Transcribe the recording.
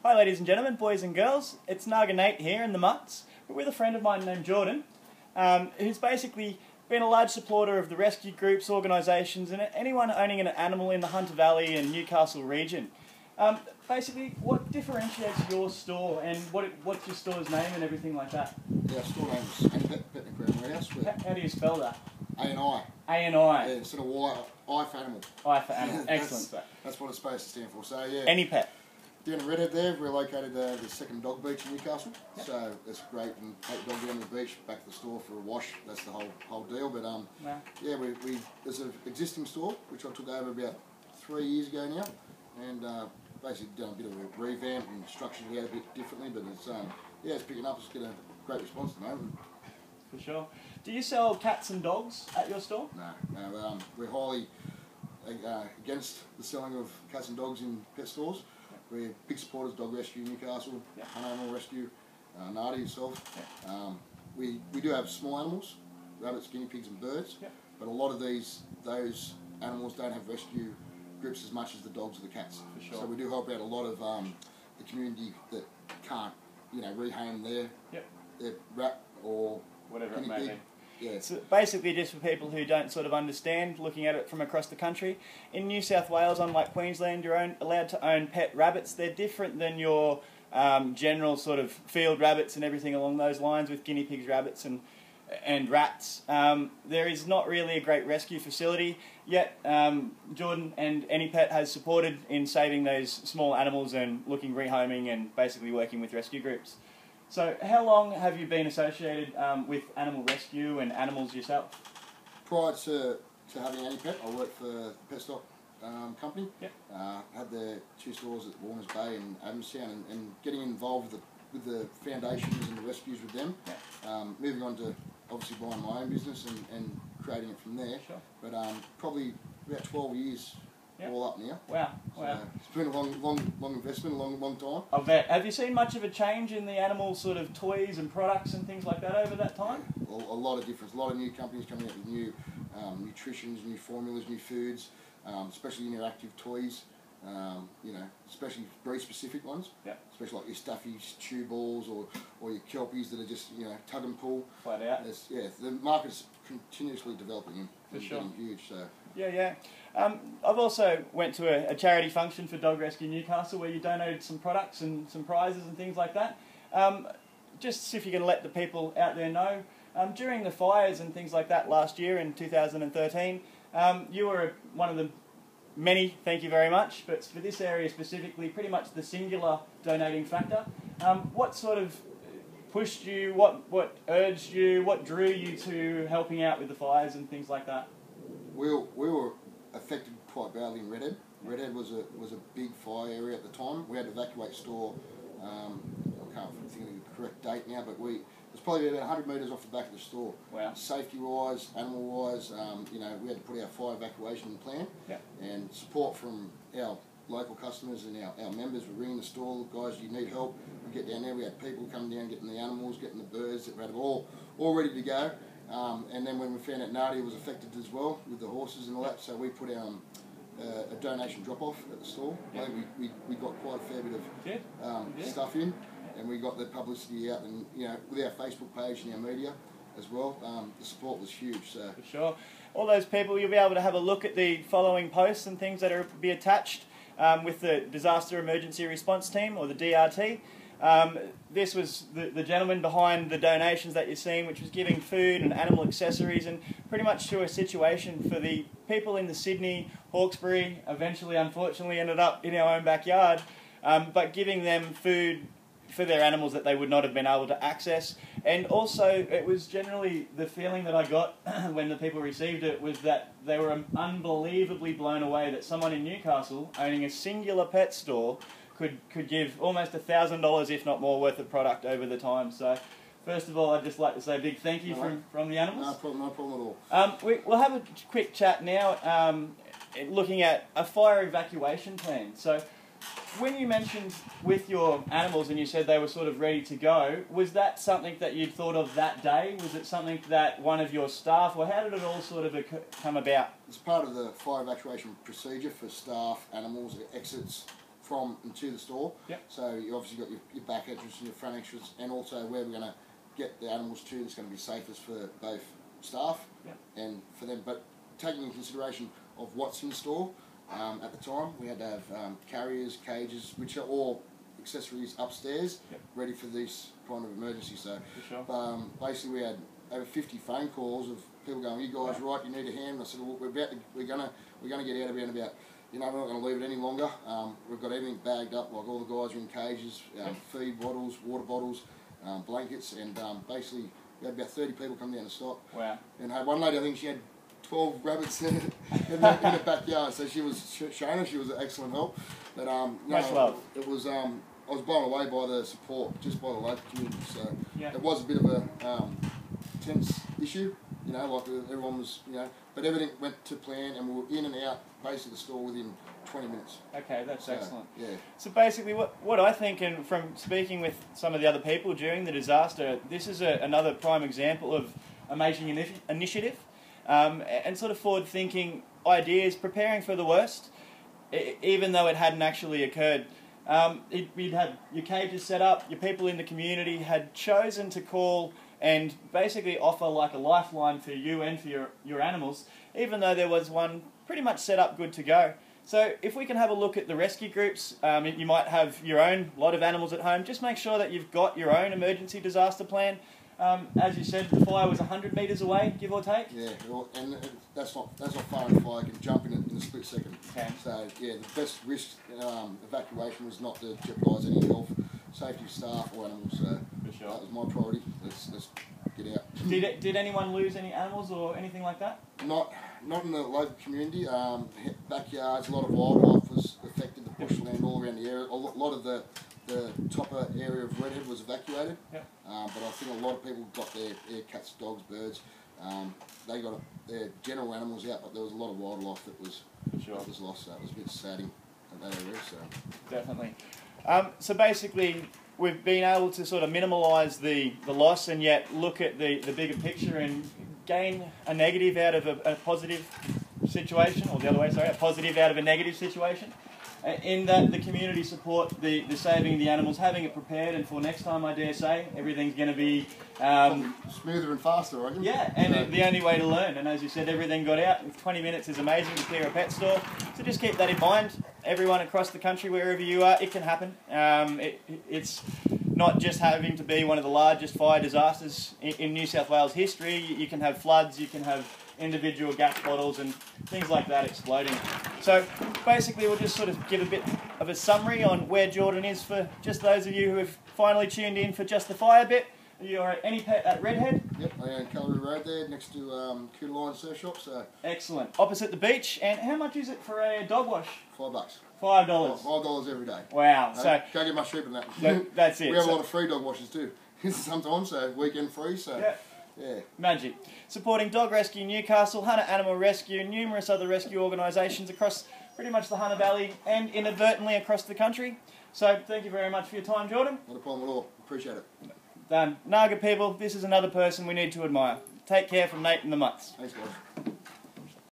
Hi ladies and gentlemen, boys and girls, it's Naga Nate here in the Mutts, but with a friend of mine named Jordan, who's basically been a large supporter of the rescue groups, organisations and anyone owning an animal in the Hunter Valley and Newcastle region. Basically, what differentiates your store and what's your store's name and everything like that? Yeah, our store name is Anipet Pet and Crown Warehouse. How do you spell that? A&I. A&I. Yeah, instead of Y, I for animal. I for animal. Excellent. That's what it's supposed to stand for. So yeah. Anipet. Down in Redhead there, we're located the second dog beach in Newcastle. Yep. So it's great, and take the dog down to the beach, back to the store for a wash. That's the whole deal. But Wow. yeah, there's an existing store which I took over about 3 years ago now, and basically done a bit of a revamp and structured it out a bit differently. But it's yeah, it's picking up. It's getting a great response at the moment. For sure. Do you sell cats and dogs at your store? No. We're highly against the selling of cats and dogs in pet stores. We're big supporters of Dog Rescue Newcastle, Yep. Hunt Animal Rescue, Nardi itself. Yep. We do have small animals, rabbits, guinea pigs and birds, Yep. but a lot of those animals don't have rescue groups as much as the dogs or the cats. For sure. So we do help out a lot of the community that can't, rehome their rat or Whatever it guinea may pig. be. Yeah. It's basically just for people who don't sort of understand, looking at it from across the country. In New South Wales, unlike Queensland, you're allowed to own pet rabbits. They're different than your general sort of field rabbits and everything along those lines with guinea pigs, rabbits and rats. There is not really a great rescue facility, yet Jordan and Anipet has supported in saving those small animals and looking rehoming and basically working with rescue groups. So how long have you been associated with animal rescue and animals yourself? Prior to having Anipet, I worked for the Pet Stock company. Yep. Had the 2 stores at Warners Bay and Adamstown, and getting involved with the foundations and the rescues with them. Yep. Moving on to obviously buying my own business and creating it from there. Sure. But probably about 12 years. Yep. All up now. Wow, So wow. it's been a long investment, a long time. I bet. Have you seen much of a change in the animal sort of toys and products and things like that over that time? A lot of difference. A lot of new companies coming out with new nutritions, new formulas, new foods, especially interactive toys. Especially breed specific ones. Yep. Especially like your stuffies, chew balls, or your kelpies that are just tug and pull. Flat out. The market's continuously developing and sure. getting huge. So. Yeah. I've also went to a charity function for Dog Rescue Newcastle where you donated some products and some prizes and things like that. Just see if you can let the people out there know. During the fires and things like that last year in 2013, you were one of the many, thank you very much, but for this area specifically, pretty much the singular donating factor. What sort of pushed you, what urged you, what drew you to helping out with the fires and things like that? We were affected quite badly in Redhead. Redhead was a big fire area at the time. We had to evacuate store. I can't think of the correct date now, but it was probably about 100 metres off the back of the store. Wow. Safety-wise, animal-wise, we had to put our fire evacuation plan. Yep. And support from our local customers and our members were ringing the store. Guys, you need help. We get down there. We had people come down, getting the animals, getting the birds. We had them all ready to go. And then when we found out Nardi was affected as well with the horses and all that, so we put a donation drop-off at the store. Yep. We got quite a fair bit of stuff in, and we got the publicity out, and with our Facebook page and our media as well. The support was huge. So. For sure. All those people, you'll be able to have a look at the following posts and things that are be attached with the Disaster Emergency Response Team, or the DRT. This was the gentleman behind the donations that you're seeing, which was giving food and animal accessories, and pretty much to a situation for the people in the Sydney, Hawkesbury, eventually unfortunately ended up in our own backyard, but giving them food for their animals that they would not have been able to access. And also it was generally the feeling that I got when the people received it was that they were unbelievably blown away that someone in Newcastle owning a singular pet store could give almost $1,000, if not more, worth of product over the time. So first of all, I'd just like to say a big thank you from the animals. No problem at all. We'll have a quick chat now looking at a fire evacuation plan. So when you mentioned with your animals and you said they were sort of ready to go, was that something that you'd thought of that day? Was it something that one of your staff, or how did it all sort of come about? It's part of the fire evacuation procedure for staff, animals, exits from and to the store. Yep. So you obviously got your back entrance and your front entrance, and also where we're going to get the animals to that's going to be safest for both staff and for them. But taking into consideration of what's in store, at the time we had to have carriers, cages, which are all accessories upstairs, ready for this kind of emergency. So basically we had over 50 phone calls of people going, "You guys right? You need a hand?" And I said, "Well, we're gonna get out of here in about. You know, we're not going to leave it any longer. We've got everything bagged up. Like all the guys are in cages, feed bottles, water bottles, blankets, and basically we had about 30 people come down to stop. Wow! And I had one lady, I think she had 12 rabbits in the backyard. So she was showing her. She was an excellent help. But much love. It was. I was blown away by the support, just by the local community. So it was a bit of a tense issue, you know, like everyone was, you know, but everything went to plan, and we were in and out basically the store within 20 minutes. Okay, that's excellent. Yeah. So basically what I think, and from speaking with some of the other people during the disaster, this is another prime example of amazing initiative and sort of forward-thinking ideas, preparing for the worst, even though it hadn't actually occurred. You'd had your cages set up, your people in the community had chosen to call and basically offer like a lifeline for you and for your animals, even though there was one pretty much set up good to go. So if we can have a look at the rescue groups, you might have your own lot of animals at home. Just make sure that you've got your own emergency disaster plan. As you said, the fire was 100 metres away, give or take. Yeah, well, and that's not far enough. I can jump in a split second. Okay. So yeah, the best risk evacuation was not to jeopardise any health, safety of staff or animals. So for sure. that was my priority. Let's get out. Did anyone lose any animals or anything like that? Not in the local community. Backyards, a lot of wildlife was affected. The bushland all around the area. A lot of the topper area of Redhead was evacuated. Yep. But I think a lot of people got their cats, dogs, birds. They got their general animals out, but there was a lot of wildlife that was lost. So it was a bit saddening in that area. So definitely. So basically, we've been able to sort of minimalise the loss and yet look at the bigger picture and gain a negative out of a positive situation, or the other way, sorry, a positive out of a negative situation. In that the community support, the saving the animals, having it prepared, and for next time, I dare say, everything's going to be smoother and faster, I reckon. Yeah, and the only way to learn. And as you said, everything got out. 20 minutes is amazing to clear a pet store. So just keep that in mind. Everyone across the country, wherever you are, it can happen. It's not just having to be one of the largest fire disasters in New South Wales history. You can have floods, you can have individual gas bottles and things like that exploding. So basically we'll just sort of give a bit of a summary on where Jordan is for just those of you who have finally tuned in for just the fire bit. You're at Any Pet at Redhead? Yep, I own Calgary Road there, next to Cooter Lion Surf Shop. So excellent. Opposite the beach. And how much is it for a dog wash? $5. $5. $5 every day. Wow. No, so can't get much cheaper than that. That's it. We have a lot of free dog washes too. Sometimes, so weekend free. So yeah. Magic. Supporting Dog Rescue Newcastle, Hunter Animal Rescue, and numerous other rescue organisations across pretty much the Hunter Valley and inadvertently across the country. So thank you very much for your time, Jordan. Not a problem at all. Appreciate it. Naga people, this is another person we need to admire. Take care from Nate and the Mutts. Thanks, guys.